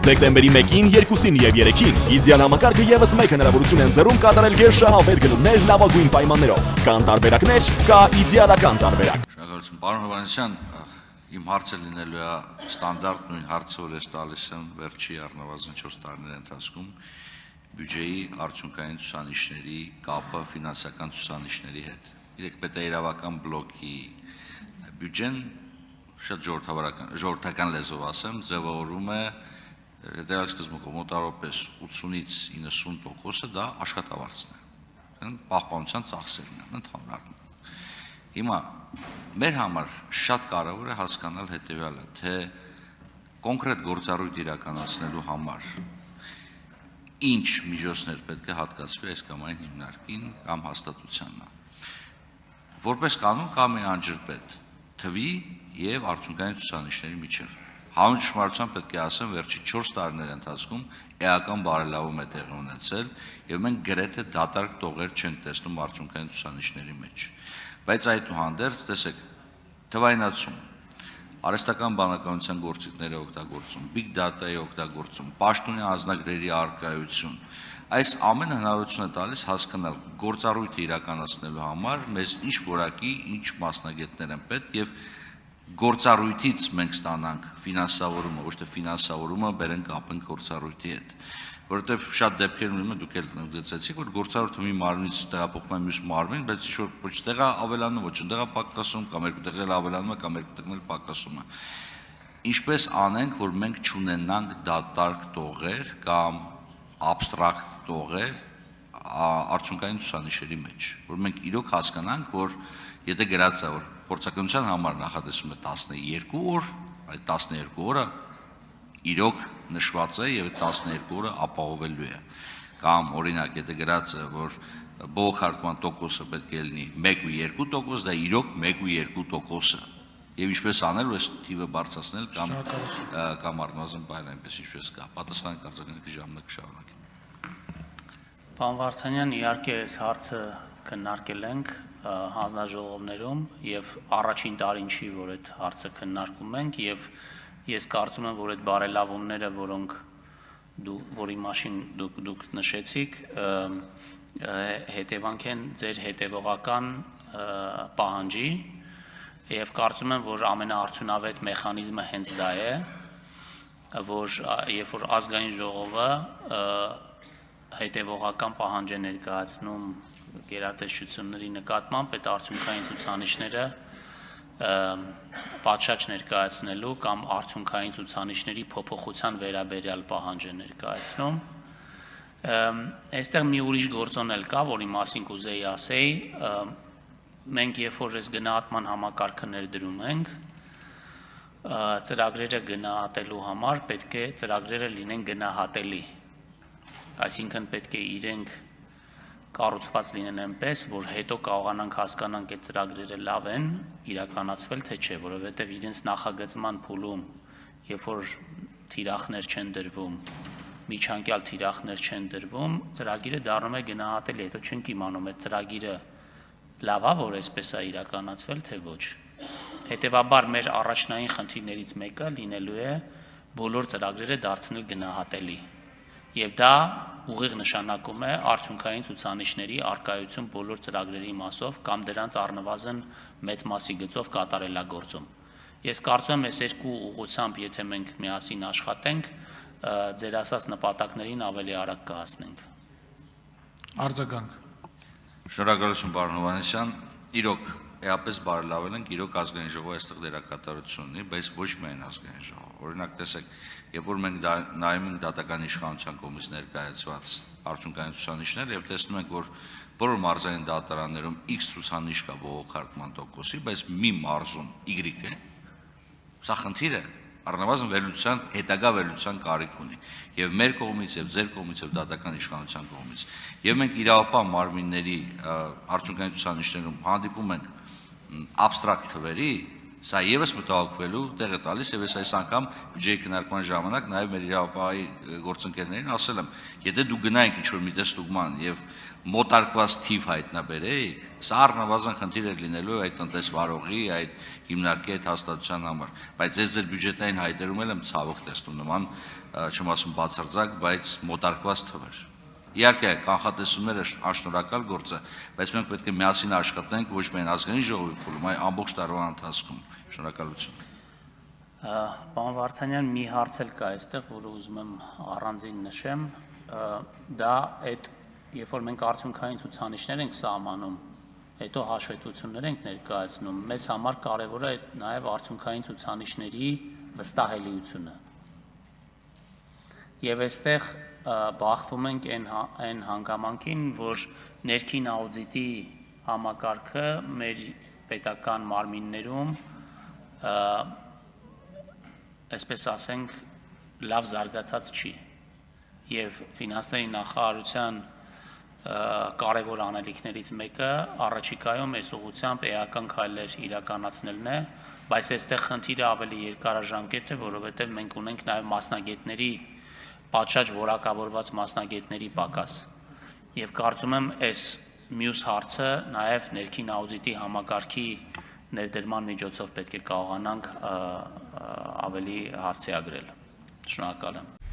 Դեկտեմբերի 1-ին, 2-ին եւ 3-ին Իդեալ համակարգը եւս մեկ հնարավորություն են ձեռում կատարել գերշահավետ գնումներ լավագույն պայմաններով։ Կան տարբերակներ, կա իդեալական տարբերակ։ Շնորհակալություն, պարոն Հովհաննիսյան, իմ հարցը լինելու է ստանդարտ նույն հարցը, որ ես տալիս եմ վերջի առնվազն 4 տարիների ընթացքում բյուջեի արդյունքային ցուցանիշների կապը ֆինանսական ցուցանիշների հետ։ Իրեք պետաիրավական բլոկի բյուջեն շատ ժողովրդական լեզվով ասեմ, ձևավորում է հետևյալ սկզբունքով մոտավորապես 80-ից 90%-ը դա աշխատավարձն է, պահպանության ծախսերն են, ընդհանուր առմամբ։ Հիմա մեր համար շատ կարևոր է հասկանալ հետևյալը, թե կոնկրետ գործառույթ իրականացնելու համար ինչ միջոցներ պետք է հատկացվի այս կամ այն հիմնարկին կամ հաստատությանն։ Որպես կանոն կա մի անջրպետ թվի եւ արդյունքային ցուցանիշների միջև։ Հանուն ճշմարտության պետք է ասեմ, վերջի 4 տարիների ընթացքում էական բարելավում է տեղի ունեցել եւ մենք գրեթե դատարկ տողեր չենք տեսնում արդյունքային ցուցանիշների մեջ։ Բայց այդուհանդերձ, տեսեք, թվայնացում, արհեստական բանականության գործիքները օգտագործում, big data-ի օգտագործում, պաշտոնյա անձնագրերի առկայություն, այս ամենը հնարավորություն է տալիս հասկանալ գործառույթը իրականացնելու համար մեզ ինչ որակի, ինչ մասնագետներ են պետք եւ գործառույթից մենք ստանանք ֆինանսավորումը, ոչ թե ֆինանսավորումը բերենք կապենք գործառույթի հետ, որովհետև շատ դեպքեր ունի, դուք էլ ընդգծեցիք, որ գործառույթը մի մարմնից տեղափոխվում է մյուս մարմին, բայց ինչ-որ ոչ տեղա ավելանում, ոչ տեղա պակասում, կամ երկու տեղել ավելանում է, կամ երկու տեղել պակասում է։ Ինչպես անենք, որ մենք չունենանք դատարկ տողեր կամ abstract տողեր արդյունքային ցուցանիշերի մեջ, որ մենք իրոք հասկանանք, որ եթե գրած է, որ փորձականության համար նախատեսում է 12 օր, այդ 12 օրը իրոք նշված է եւ 12 օրը ապահովելու է։ Կամ օրինակ, եթե գրած է, որ բողոքարկման տոկոսը պետք է լինի 1.2%, դա իրոք 1.2% է։ Եվ ինչպես անել, որ այս թիվը բարձրացնել կամ առնվազն բայր այնպես ինչպես կա։ Պատասխանը կարծիքների ժամանակ կշարունակի։ Պարոն Վարդանյան, իհարկե այս հարցը քննարկել ենք հանձնաժողովներում եւ առաջին տարին չի, որ այդ հարցը քննարկում ենք եւ ես կարծում եմ, որ այդ բարելավումները, որոնք որի մասին դուք նշեցիք, հետևանք են ձեր հետևողական պահանջի եւ կարծում եմ, որ ամենաարդյունավետ մեխանիզմը հենց դա է, որ երբ որ ազգային ժողովը հետևողական պահանջ է ներկայացնում գերատեսչությունների նկատմամբ այդ արդյունքային ցուցանիշները պատշաճ ներկայացնելու կամ արդյունքային ցուցանիշների փոփոխության վերաբերյալ պահանջ է ներկայացնում։ Այստեղ մի ուրիշ գործոն էլ կա, որի մասին կուզեի ասեի, մենք երբ որ այս գնահատման համակարգը ներդրում ենք, ծրագրերը գնահատելու համար պետք է ծրագրերը լինեն գնահատելի, այսինքն պետք է իրենք կառուցված լինեն այնպես, որ հետո կարողանանք հասկանանք այդ ծրագրերը լավ են իրականացվել, թե չէ, որովհետև իրենց նախագծման փուլում, երբ որ թիրախներ չեն դրվում, միջանկյալ թիրախներ չեն դրվում, ծրագիրը դառնում է գնահատելի, հետո չենք իմանում այդ ծրագիրը լավ է, որ այսպես է իրականացվել, թե ոչ։ Հետևաբար մեր առաջնային խնդիրներից մեկը լինելու է բոլոր ծրագրերը դարձնել գնահատելի։ Եվ դա ուղիղ նշանակում է արդյունքային ցուցանիշների առկայություն բոլոր ծրագրերի մասով կամ դրանց առնվազն մեծ մասի գծով կատարելագործում։ Ես կարծում եմ, այս երկու ուղղությամբ, եթե մենք միասին աշխատենք, ձեր ասած նպատակներին ավելի արագ կհասնենք։ Արձագանք։ Շնորհակալություն, պարոն Հովհաննիսյան, իրոք էապես բարելավել ենք, իրոք ազգային ժողովը այստեղ դերակատարություն ունի, բայց ոչ միայն ազգային ժողովը։ Օրինակ, տեսեք, երբ որ մենք նայում ենք դատական իշխանության կողմից ներկայացված արդյունքային ցուցանիշներ եւ տեսնում ենք, որ բոլոր մարզային դատարաններում X ցուցանիշ կա բողոքարկման տոկոսի, բայց մի մարզում Y է, սա խնդիր է, առնվազն վերլուծության, հետագա վերլուծության կարիք ունի եւ մեր կողմից եւ ձեր կողմից եւ դատական իշխանության կողմից։ Եվ մենք իրավապահ մարմինների արդյունքային ցուցանիշներում հանդիպում ենք abstract թվերի, Սա եւս մտահոգվելու տեղ է տալիս եւ ես այս անգամ բյուջեի քննարկման ժամանակ նաեւ մեր իրավապահի գործընկերներին ասել եմ, եթե դու գնայինք ինչ-որ մի տեստուգման եւ մոտարկված թիվ հայտնաբերեիք, սա առնվազն խնդիր էր լինելու այդ տնտեսվարողի, այդ հիմնարկի այդ հաստատության համար, բայց ես ձեր բյուջետային հայտերում եմ ցավոք տեսնում նման, չեմ ասում բացարձակ, բայց մոտարկված թվեր։ Իհարկե, կանխատեսումները անշնորհակալ գործ է, բայց մենք պետք է միասին աշխատենք ոչ միայն ազգային ժողովի փուլում, այլ ամբողջ տարվա ընթացքում։ Շնորհակալություն։ Պարոն Վարդանյան, մի հարց էլ կա այստեղ, որը ուզում եմ առանձին նշեմ, դա այդ երբ որ մենք արդյունքային ցուցանիշներ ենք սահմանում, հետո հաշվետվություններ ենք ներկայացնում, մեզ համար կարևոր է նաև արդյունքային ցուցանիշների վստահելիությունը։ Եվ այստեղ բախվում ենք այն հանգամանքին, որ ներքին աուդիտի համակարգը մեր պետական մարմիններում, այսպես ասենք, լավ զարգացած չի։ Եվ ֆինանսների նախարարության կարևոր անելիքներից մեկը առաջիկայում այս ուղղությամբ էական քայլեր իրականացնելն է, բայց այստեղ խնդիրը ավելի երկարաժամկետ է, որովհետև մենք ունենք նաև մասնագետների պատշաճ որակավորված մասնագետների պակաս։ Եվ կարծում եմ այս մյուս հարցը նաև ներքին աուդիտի համակարգի ներդրման միջոցով պետք է կարողանանք ավելի հասցեագրել։ Շնորհակալ եմ։